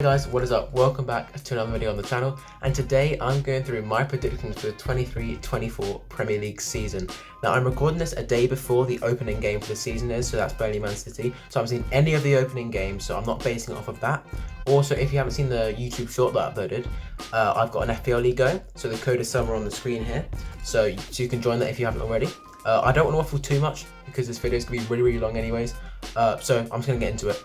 Hey guys, what is up? Welcome back to another video on the channel, and today I'm going through my predictions for the 23-24 Premier League season. Now I'm recording this a day before the opening game for the season is, so that's Burnley Man City. So I haven't seen any of the opening games, so I'm not basing it off of that. Also, if you haven't seen the YouTube short that I uploaded, I've got an FPL league going, so the code is somewhere on the screen here, so you can join that if you haven't already. I don't want to waffle too much because this video is going to be really long anyways, so I'm just going to get into it.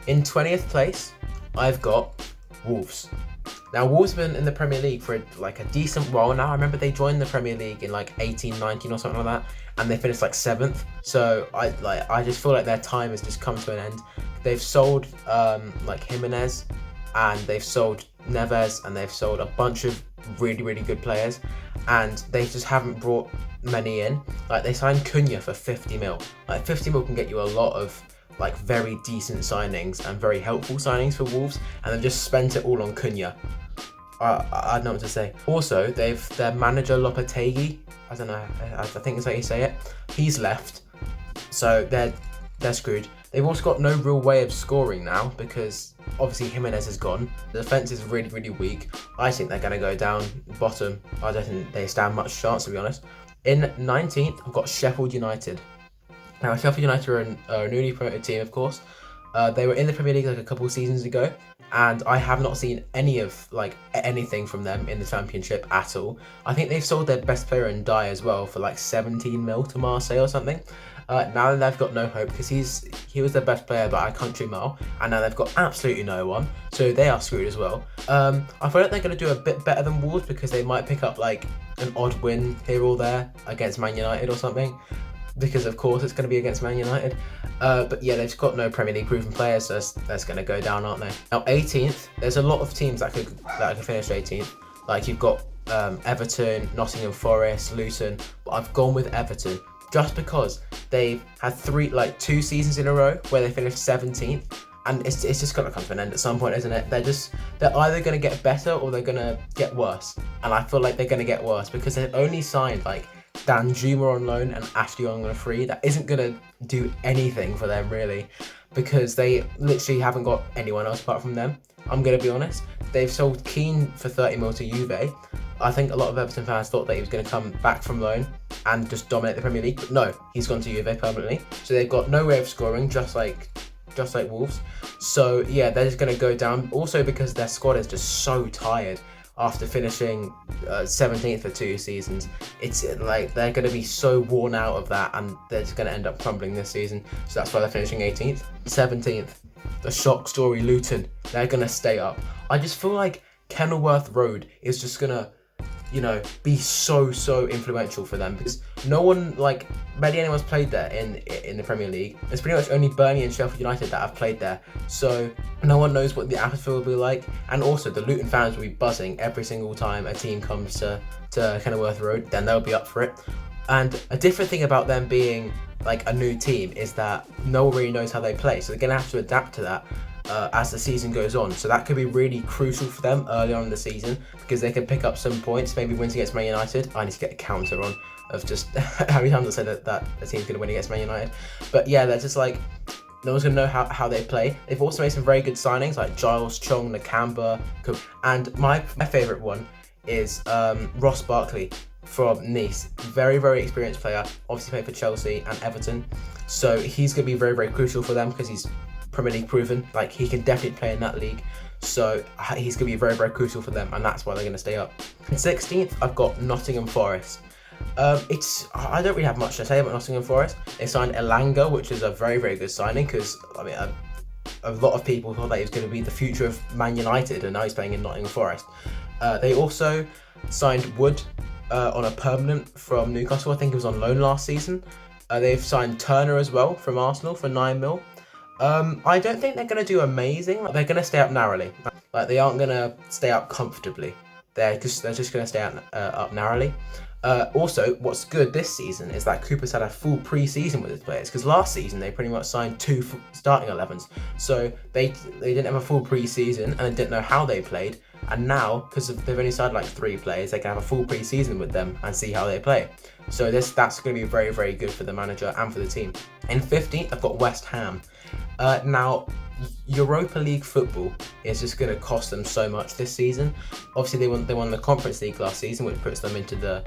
In 20th place, I've got Wolves. Now, Wolves have been in the Premier League for like a decent while now. I remember they joined the Premier League in like 18, 19 or something like that, and they finished like 7th. So I just feel like their time has just come to an end. They've sold like Jimenez, and they've sold Neves, and they've sold a bunch of really good players, and they just haven't brought many in. Like they signed Cunha for 50 mil. Like 50 mil can get you a lot of like very decent signings and very helpful signings for Wolves, and they've just spent it all on Cunha. I don't know what to say. Also, their manager Lopetegui, I don't know, I think that's how you say it, he's left, so they're screwed. They've also got no real way of scoring now because obviously Jimenez is gone. The defense is really weak. I think they're going to go down bottom. I don't think they stand much chance, to be honest. In 19th, I've got Sheffield United. Now, Sheffield United are a newly promoted team, of course. They were in the Premier League like a couple of seasons ago, and I have not seen anything from them in the Championship at all. I think they've sold their best player in Dye as well for like 17 mil to Marseille or something. Now they've got no hope because he was their best player by a country mile, and now they've got absolutely no one, so they are screwed as well. I feel like they're going to do a bit better than Wolves because they might pick up like an odd win here or there against Man United or something, because of course it's going to be against Man United. But yeah, they've got no Premier League proven players, so that's going to go down, aren't they? Now 18th, there's a lot of teams that could finish 18th. Like you've got Everton, Nottingham Forest, Luton, but I've gone with Everton just because they've had 2 seasons in a row where they finished 17th, and it's just going to come to an end at some point, isn't it? They're either going to get better or they're going to get worse, and I feel like they're going to get worse because they've only signed like Dan Juma on loan and Ashley Young on a free. That isn't going to do anything for them really, because they literally haven't got anyone else apart from them. I'm going to be honest. They've sold Keane for 30 mil to Juve. I think a lot of Everton fans thought that he was going to come back from loan and just dominate the Premier League, but no, he's gone to Juve permanently. So they've got no way of scoring, just like Wolves. So yeah, they're just going to go down. Also because their squad is just so tired. After finishing 17th for 2 seasons, it's like they're going to be so worn out of that, and they're just going to end up crumbling this season. So that's why they're finishing 18th. 17th, the shock story Luton. They're going to stay up. I just feel like Kenilworth Road is just going to, be so influential for them, because no one, barely anyone's played there in the Premier League. It's pretty much only Burnley and Sheffield United that have played there, so no one knows what the atmosphere will be like. And also the Luton fans will be buzzing every single time a team comes to Kenilworth Road. Then they'll be up for it. And a different thing about them being like a new team is that no one really knows how they play, so they're going to have to adapt to that as the season goes on. So that could be really crucial for them early on in the season, because they can pick up some points, maybe wins against Man United. I need to get a counter on of just how many times I said that a team's going to win against Man United. But yeah, they're just like, no one's going to know how they play. They've also made some very good signings like Giles, Chong, Nakamba, and my favourite one is Ross Barkley from Nice. Very experienced player, obviously played for Chelsea and Everton. So he's going to be very crucial for them because he's Premier League proven. Like he can definitely play in that league. So he's going to be very crucial for them, and that's why they're going to stay up. In 16th, I've got Nottingham Forest. I don't really have much to say about Nottingham Forest. They signed Elanga, which is a very good signing, because a lot of people thought that he was going to be the future of Man United, and now he's playing in Nottingham Forest. They also signed Wood on a permanent from Newcastle. I think he was on loan last season. They've signed Turner as well from Arsenal for 9 mil. I don't think they're going to do amazing. They're going to stay up narrowly. Like they aren't going to stay up comfortably. They're just going to stay up narrowly. Also, what's good this season is that Cooper's had a full pre-season with his players, because last season they pretty much signed 2 starting 11s. So they didn't have a full pre-season and they didn't know how they played. And now, because they've only signed like 3 players, they can have a full pre-season with them and see how they play. So that's going to be very, very good for the manager and for the team. In 15th, I've got West Ham. Now, Europa League football is just going to cost them so much this season. Obviously, they won the Conference League last season, which puts them into the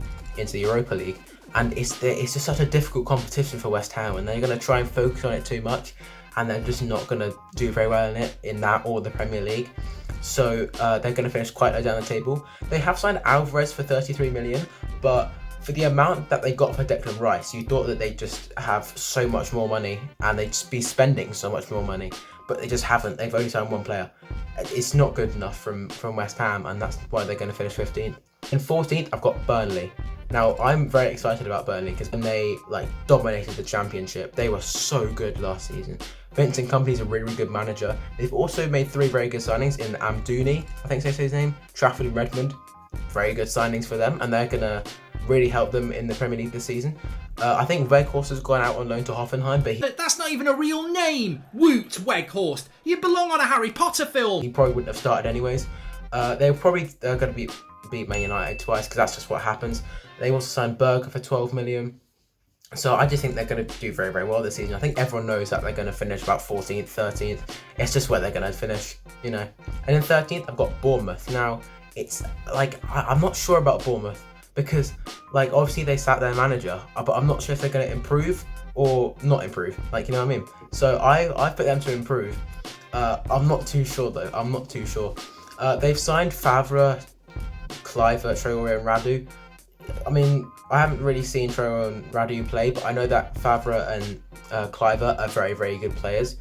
Europa League, and it's just such a difficult competition for West Ham, and they're going to try and focus on it too much, and they're just not going to do very well in that or the Premier League. So they're going to finish quite low down the table. They have signed Alvarez for 33 million, but for the amount that they got for Declan Rice, you thought that they'd just have so much more money and they'd just be spending so much more money, but they just haven't. They've only signed one player. It's not good enough from West Ham, and that's why they're going to finish 15th. In 14th, I've got Burnley. Now, I'm very excited about Burnley because when they dominated the Championship, they were so good last season. Vincent Kompany's a really, really good manager. They've also made 3 very good signings in Amdouni, I think that's his name, Trafford and Redmond. Very good signings for them, and they're going to really help them in the Premier League this season. I think Weghorst has gone out on loan to Hoffenheim, but that's not even a real name! Woot Weghorst! You belong on a Harry Potter film! He probably wouldn't have started anyways. They're probably going to beat Man United twice, because that's just what happens. They also signed Berger for 12 million. So I just think they're going to do very, very well this season. I think everyone knows that they're going to finish about 14th, 13th. It's just where they're going to finish, you know. And in 13th, I've got Bournemouth. Now, it's I'm not sure about Bournemouth, because obviously they sacked their manager, but I'm not sure if they're going to improve or not improve, you know what I mean? So I put them to improve. I'm not too sure though. I'm not too sure. They've signed Favre, Clivert, Traore and Radu. I mean, I haven't really seen Traore and Radu play, but I know that Favre and Clivert are very, very good players.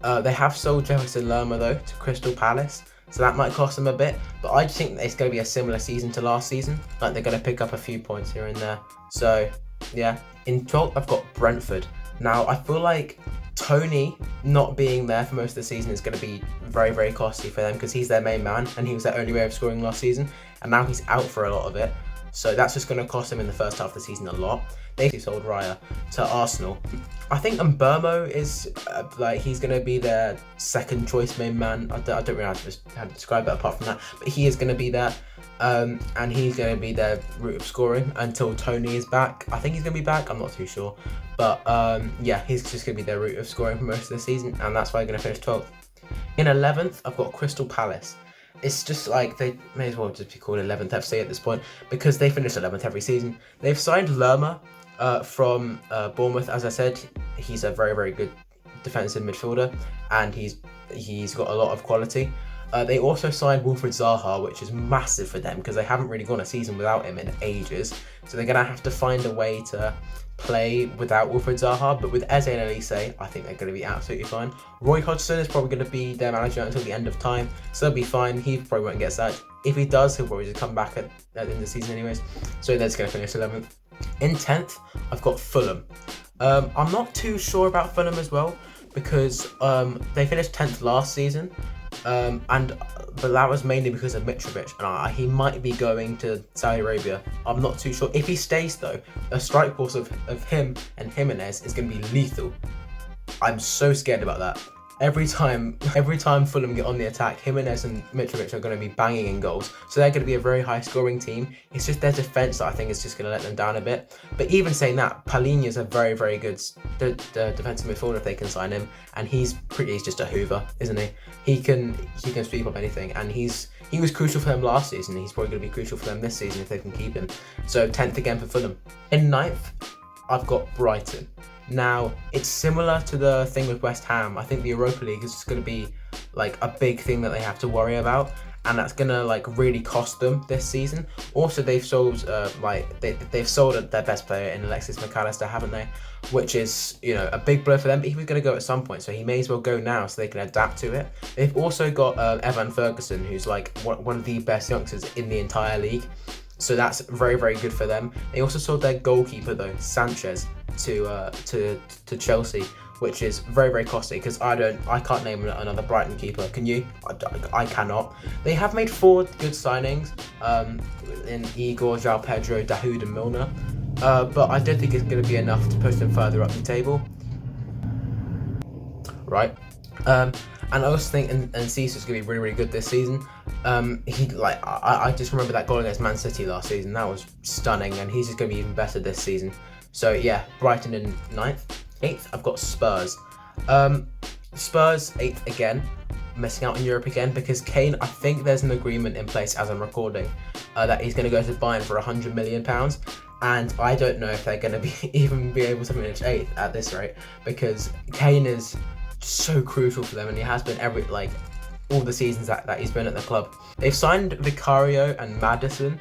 They have sold Jefferson Lerma though to Crystal Palace, so that might cost them a bit, but I just think it's going to be a similar season to last season. They're going to pick up a few points here and there. So yeah, in 12th I've got Brentford. Now I feel like Tony not being there for most of the season is going to be very, very costly for them, because he's their main man and he was their only way of scoring last season, and now he's out for a lot of it. So that's just going to cost them in the first half of the season a lot. They sold Raya to Arsenal. I think Mbermo is he's going to be their second choice main man. I don't really know how to describe it apart from that, but he is going to be there, and he's going to be their route of scoring until Tony is back. I think he's going to be back. I'm not too sure, but yeah, he's just going to be their route of scoring for most of the season, and that's why they're going to finish 12th. In 11th, I've got Crystal Palace. It's just they may as well just be called 11th FC at this point, because they finish 11th every season. They've signed Lerma from Bournemouth. As I said, he's a very, very good defensive midfielder, and he's got a lot of quality. They also signed Wilfried Zaha, which is massive for them, because they haven't really gone a season without him in ages. So they're going to have to find a way to play without Wilfried Zaha, but with Eze and Elise, I think they're going to be absolutely fine. Roy Hodgson is probably going to be their manager until the end of time, so they'll be fine. He probably won't get sacked. If he does, he'll probably just come back at the end of the season anyways. So they're just going to finish 11th. In 10th, I've got Fulham. I'm not too sure about Fulham as well, because they finished 10th last season, but that was mainly because of Mitrovic, and he might be going to Saudi Arabia. I'm not too sure. If he stays though, a strike force of him and Jimenez is going to be lethal. I'm so scared about that. Every time Fulham get on the attack, Jimenez and Mitrovic are going to be banging in goals. So they're going to be a very high scoring team. It's just their defence that I think is just going to let them down a bit. But even saying that, Palhinha's a very, very good defensive midfielder if they can sign him. And he's just a hoover, isn't he? He can sweep up anything. And he was crucial for them last season. He's probably going to be crucial for them this season if they can keep him. So 10th again for Fulham. In 9th, I've got Brighton. Now, it's similar to the thing with West Ham. I think the Europa League is just going to be a big thing that they have to worry about, and that's going to really cost them this season. Also, they've sold they've sold their best player in Alexis McAllister, haven't they? Which is, a big blow for them, but he was going to go at some point, so he may as well go now so they can adapt to it. They've also got Evan Ferguson, who's one of the best youngsters in the entire league. So that's very, very good for them. They also sold their goalkeeper though, Sanchez, to Chelsea, which is very, very costly, because I can't name another Brighton keeper. Can you? I cannot. They have made 4 good signings in Igor, João Pedro, Dahoud and Milner, but I don't think it's going to be enough to push them further up the table. Right. And I also think and Caicedo's gonna be really, really good this season. I just remember that goal against Man City last season. That was stunning, and he's just gonna be even better this season. So yeah, Brighton in 9th. 8th, I've got Spurs. Spurs 8th again, missing out in Europe again because Kane. I think there's an agreement in place as I'm recording that he's gonna go to Bayern for £100 million. And I don't know if they're going to even be able to finish 8th at this rate, because Kane is so crucial for them, and he has been all the seasons that he's been at the club. They've signed Vicario and Maddison.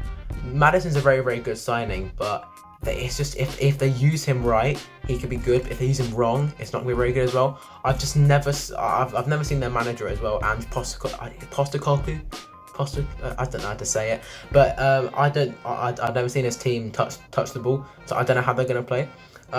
Maddison's a very, very good signing, but it's just if they use him right, he could be good. But if they use him wrong, it's not going to be very good as well. I've never seen their manager as well, and Postecoglou. I don't know how to say it, but I've never seen his team touch the ball, so I don't know how they're going to play.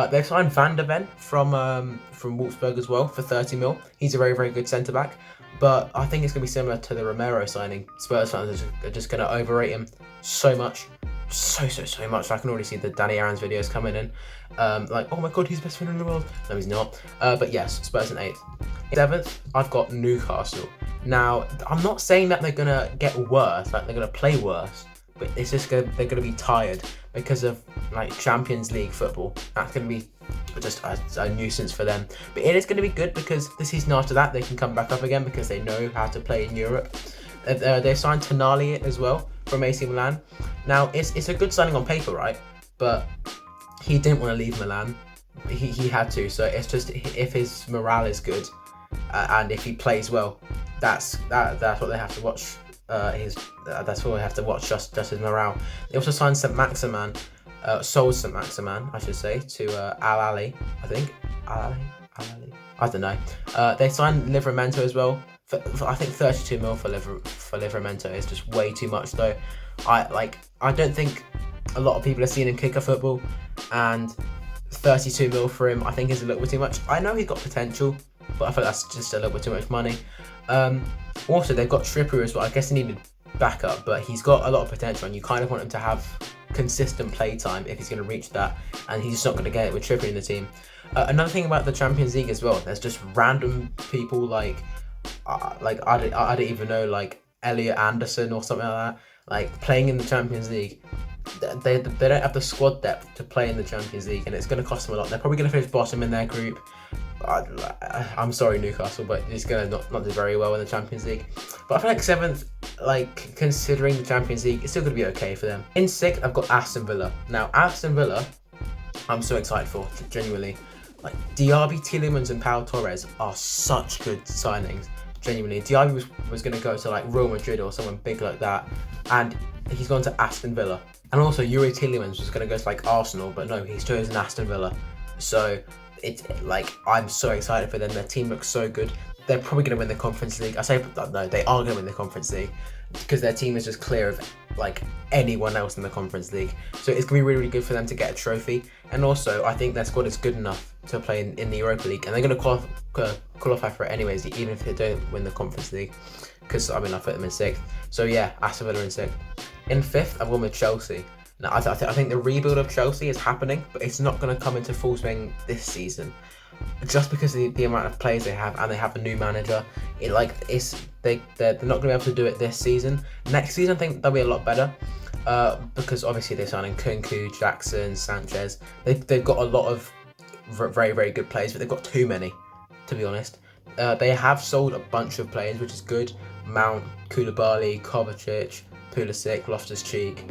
They've signed Van der Ven from Wolfsburg as well for 30 mil. He's a very, very good centre back, but I think it's going to be similar to the Romero signing. Spurs fans are just going to overrate him so much. So much. I can already see the Danny Aaron's videos coming in. Oh my god, he's the best player in the world. No, he's not. But yes, Spurs in 8th. In 7th, I've got Newcastle. Now, I'm not saying that they're gonna get worse, like they're gonna play worse, but it's just they're gonna be tired because of Champions League football. That's gonna be just a nuisance for them. But it is gonna be good because the season after that they can come back up again because they know how to play in Europe. They've signed Tonali as well from AC Milan. Now, it's a good signing on paper, right? But he didn't want to leave Milan. He had to. So it's just if his morale is good and if he plays well, that's what they have to watch. That's what they have to watch. Just his morale. They also signed sold St. Maximan, I should say, to Al Ahly. I think Al Ahly. I don't know. They signed Livramento as well. For I think 32 mil for Livramento is just way too much though. I don't think a lot of people have seen him kick a football, and 32 mil for him I think is a little bit too much. I know he's got potential, but I feel that's just a little bit too much money. Also, they've got Trippier as well. I guess he needed backup, but he's got a lot of potential, and you kind of want him to have consistent play time if he's going to reach that, and he's just not going to get it with Trippier in the team. Another thing about the Champions League as well, there's just random people I don't even know, Elliot Anderson or something like that, playing in the Champions League. They don't have the squad depth to play in the Champions League, and it's going to cost them a lot. They're probably going to finish bottom in their group. I'm sorry, Newcastle, but he's going to not do very well in the Champions League. But I feel like 7th, considering the Champions League, it's still going to be okay for them. In 6th, I've got Aston Villa. Now, Aston Villa, I'm so excited for, genuinely. Diaby, Tielemans and Pau Torres are such good signings, genuinely. Diaby was going to go to Real Madrid or someone big like that, and he's gone to Aston Villa. And also, Yuri Tielemans was going to go to Arsenal, but no, he's chosen Aston Villa. So it's I'm so excited for them. Their team looks so good. They're probably going to win the Conference League. No, they are going to win the Conference League because their team is just clear of anyone else in the Conference League. So it's going to be really, really good for them to get a trophy. And also, I think their squad is good enough to play in the Europa League, and they're going to qualify for it anyways, even if they don't win the Conference League. Because I put them in 6th. So yeah, Aston Villa in 6th. In 5th, I've gone with Chelsea. Now, I think the rebuild of Chelsea is happening, but it's not going to come into full swing this season, just because of the amount of players they have, and they have a new manager. They're not going to be able to do it this season. Next season, I think they'll be a lot better, because obviously they're signing Kunku, Jackson, Sanchez. They've got a lot of very, very good players, but they've got too many, to be honest. They have sold a bunch of players, which is good. Mount, Koulibaly, Kovacic, Pulisic, Loftus-Cheek,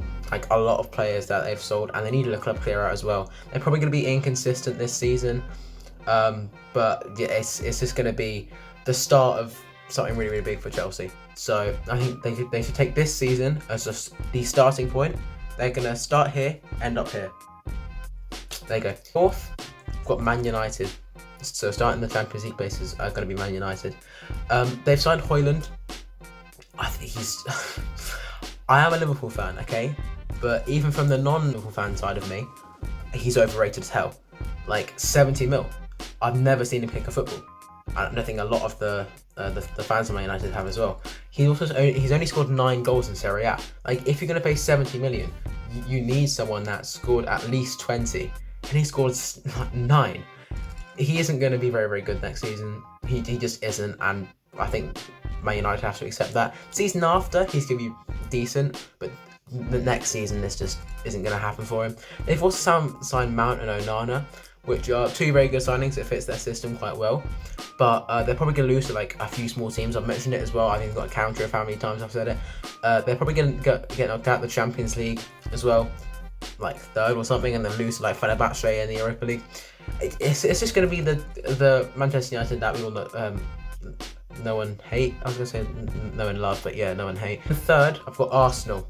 a lot of players that they've sold, and they needed a club clear out as well. They're probably going to be inconsistent this season, but yeah, it's just going to be the start of something really, really big for Chelsea. So I think they should take this season as the starting point. They're going to start here, end up here. There you go. 4th, we've got Man United. So starting the Champions League bases are going to be Man United. They've signed Højlund. I think he's... I am a Liverpool fan, okay? But even from the non-Liverpool fan side of me, he's overrated as hell. 70 mil. I've never seen him kick a football. I don't think a lot of the fans of Man United have as well. He's only scored 9 goals in Serie A. If you're going to pay 70 million, you need someone that scored at least 20, and he scored 9. He isn't going to be very, very good next season. He just isn't, and I think Man United have to accept that. Season after, he's going to be decent, but the next season this just isn't going to happen for him. They've also signed Mount and Onana, which are two very good signings. It fits their system quite well, but they're probably going to lose to like a few small teams. I've mentioned it as well. I think I've got a counter of how many times I've said it. They're probably going to get knocked out of the Champions League as well, like third or something, and then lose to like Fenerbahce in the Europa League. It's just going to be the Manchester United that we all know, no one hate. I was going to say no one love, but yeah, no one hate. The third, I've got Arsenal.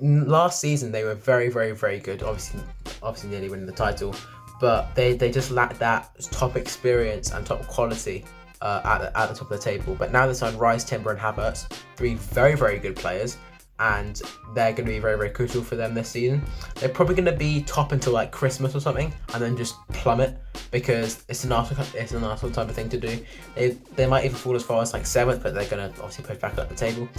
Last season they were very, very, very good. Obviously nearly winning the title, but they just lacked that top experience and top quality at the top of the table. But now they signed Rice, Timber, and Havertz, three very, very good players, and they're going to be very, very crucial for them this season. They're probably going to be top until like Christmas or something, and then just plummet because it's an Arsenal type of thing to do. They might even fall as far as like 7th, but they're going to obviously push back up the table.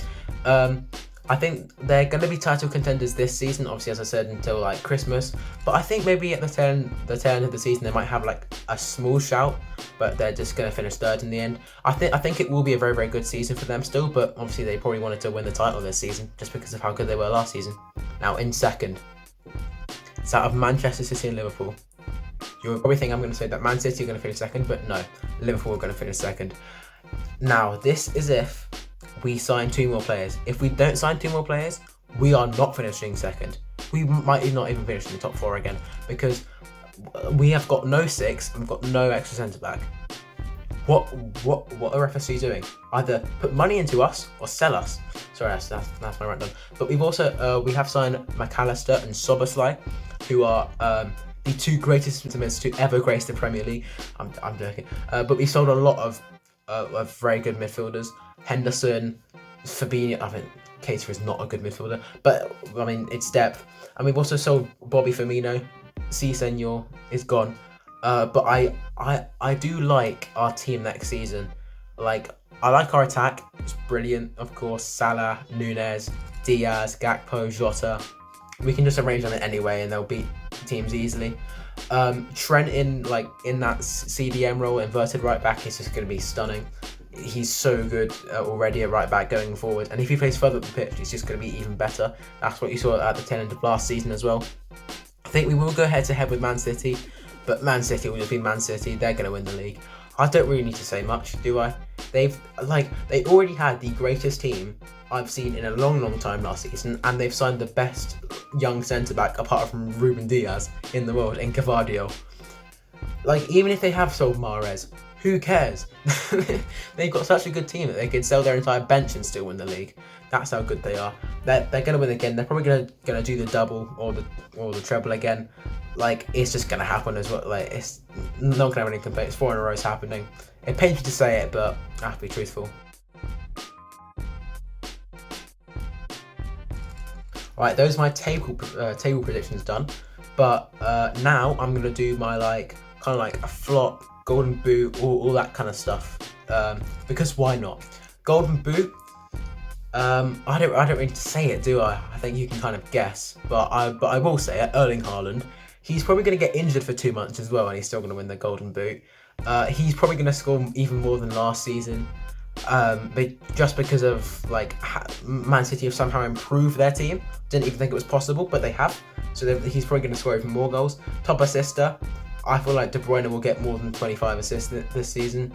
I think they're going to be title contenders this season, obviously, as I said, until like Christmas. But I think maybe at the tail end of the season, they might have like a small shout, but they're just going to finish third in the end. I think it will be a very, very good season for them still, but obviously they probably wanted to win the title this season just because of how good they were last season. Now, in second, it's out of Manchester City and Liverpool. You'll probably think I'm going to say that Man City are going to finish second, but no, Liverpool are going to finish second. Now, this is if we sign 2 more players. If we don't sign 2 more players, we are not finishing second. We might not even finish in the top 4 again because we have got no 6 and we've got no extra centre back. What are FSC doing? Either put money into us or sell us. Sorry, that's my rant done. But we've also we have signed McAllister and Szoboszlai, who are the 2 greatest centre-mids to ever grace the Premier League. I'm joking. But we sold a lot of very good midfielders. Henderson, Fabinho. I mean, Caicedo is not a good midfielder, but I mean it's depth. And we've also sold Bobby Firmino. Senor is gone. But I do like our team next season. Like I like our attack. It's brilliant, of course. Salah, Nunez, Diaz, Gakpo, Jota. We can just arrange on it anyway, and they'll beat teams easily. Trent in that CDM role, inverted right back, is just going to be stunning. He's so good already at right back going forward, and if he plays further up the pitch, it's just going to be even better. That's what you saw at the tail end of last season as well. I think we will go head to head with Man City, but Man City will just be Man City. They're going to win the league. I don't really need to say much, do I? They already had the greatest team I've seen in a long, long time last season, and they've signed the best young centre back apart from Ruben Diaz in the world in Caicedo. Like, even if they have sold Mahrez, who cares? They've got such a good team that they could sell their entire bench and still win the league. That's how good they are. They're going to win again. They're probably going to do the double or the treble again. Like, it's just going to happen as well. Like, it's not going to have any complaints. 4 in a row is happening. It pains me to say it, but I have to be truthful. Right, those are my table predictions done. But now I'm going to do my kind of like a flop, golden boot, all that kind of stuff. Because why not? Golden boot. I don't really need to say it, do I? I think you can kind of guess, but I will say it. Erling Haaland. He's probably going to get injured for 2 months as well, and he's still going to win the golden boot. He's probably going to score even more than last season. But just because of Man City have somehow improved their team. Didn't even think it was possible, but they have. So he's probably going to score even more goals. Top assister. I feel like De Bruyne will get more than 25 assists this season.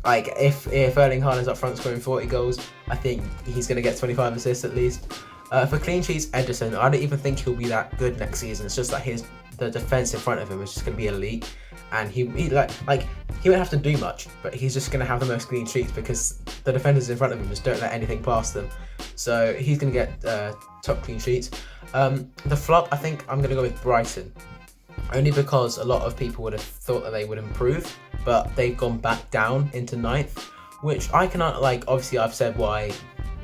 Like, if Erling Haaland's up front scoring 40 goals, I think he's going to get 25 assists at least. For clean sheets, Ederson, I don't even think he'll be that good next season. It's just that the defence in front of him is just going to be elite. And he won't have to do much, but he's just going to have the most clean sheets because the defenders in front of him just don't let anything past them. So he's going to get top clean sheets. The flop, I think I'm going to go with Brighton. Only because a lot of people would have thought that they would improve, but they've gone back down into 9th, which I cannot, obviously I've said why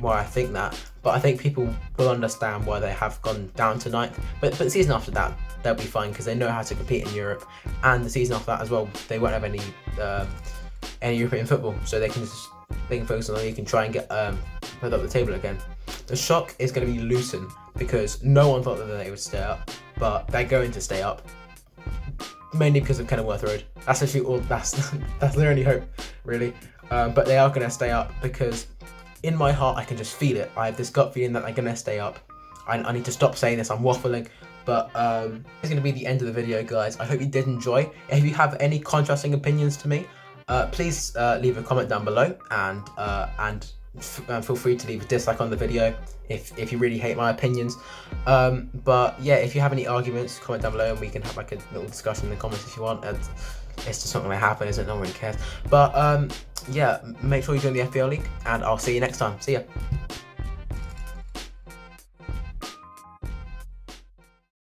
I think that, but I think people will understand why they have gone down to 9th. But the season after that, they'll be fine because they know how to compete in Europe, and the season after that as well, they won't have any European football, so they can focus on the league and try and get put up the table again. The shock is going to be Luton because no one thought that they would stay up, but they're going to stay up. mainly because of Kenilworth Road. That's actually all. That's their only hope, really. But they are going to stay up because in my heart I can just feel it. I have this gut feeling that they're going to stay up. I need to stop saying this. I'm waffling. But it's going to be the end of the video, guys. I hope you did enjoy. If you have any contrasting opinions to me, please leave a comment down below, and feel free to leave a dislike on the video if you really hate my opinions. But yeah, if you have any arguments, comment down below and we can have like a little discussion in the comments if you want. And it's just not going to happen, is it? No one really cares. But yeah, make sure you join the FPL League, and I'll see you next time. See ya.